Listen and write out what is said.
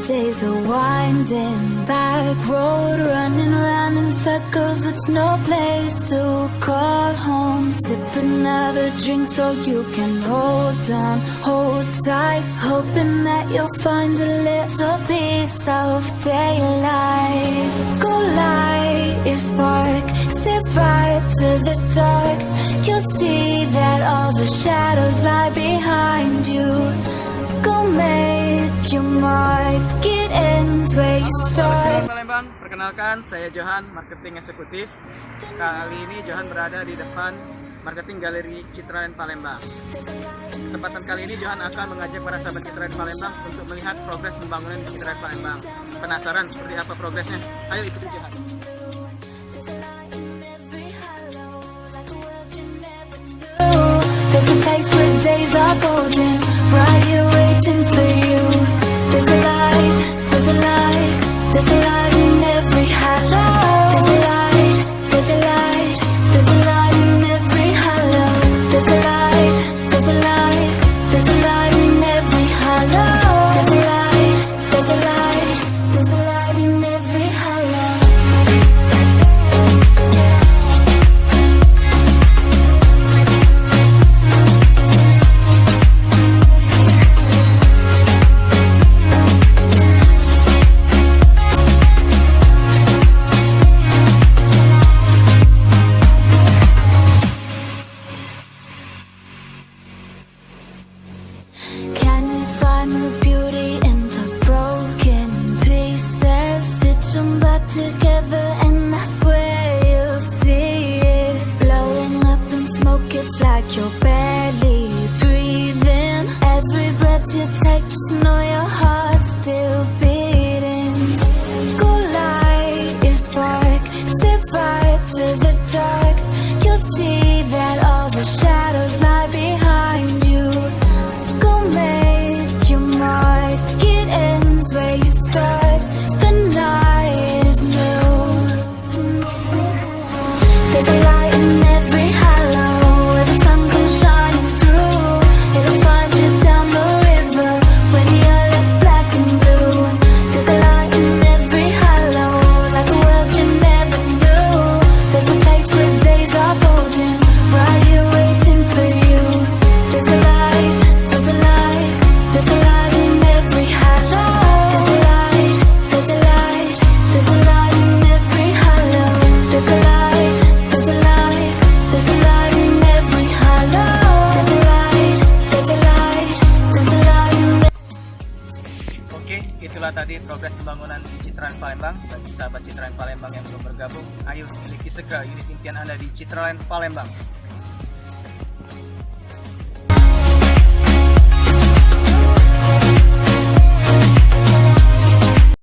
days are winding back road, running round in circles with no place to call home. Sip another drink so you can hold on, hold tight, hoping that you'll find a little piece of daylight. Go light your spark, set fire to the dark. You'll see that all the shadows lie behind you. Go make your mark, it ends where you start. Palembang, perkenalkan saya Johan, marketing eksekutif. Kali ini Johan berada di depan marketing galeri Citraland Palembang. Kesempatan kali ini Johan akan mengajak para sahabat Citraland Palembang untuk melihat progres pembangunan di Citraland Palembang. Penasaran seperti apa progresnya? Ayo ikuti Johan. There's a place where days are golden, right here waiting for you. There's a light, there's a light, there's a light in every hollow. There's a light, there's a light, there's a light in every hollow. There's a light, there's a light, there's a light in every hollow. There's a light, there's a light, there's a light in every hollow. Can you find the beauty in the broken pieces? Stitch them back together and I swear you'll see it. Blowing up in smoke, it's like you're barely breathing. Every breath you take, just know your heart's still beating. Go light your spark, set fire to the dark. You'll see that all the shadows lie behind you. Go make your mark, it ends where you start. The night is new. There's a light in every hollow where the sun comes shining through. It'll find you down the river when you're left black and blue. There's a light in every hollow, like a world you never knew. There's a place where days are golden, right here waiting for you. There's a light, there's a light, there's a light in every hollow. There's a light, there's a light, there's a light in every hollow. There's a light, there's a light, there's a light in every hollow. There's a light, there's a light, there's a light in Oke, itulah tadi progres pembangunan di Citraland Palembang. Bagi sahabat Citraland Palembang yang belum bergabung, ayo miliki segera unit impian Anda di Citraland Palembang.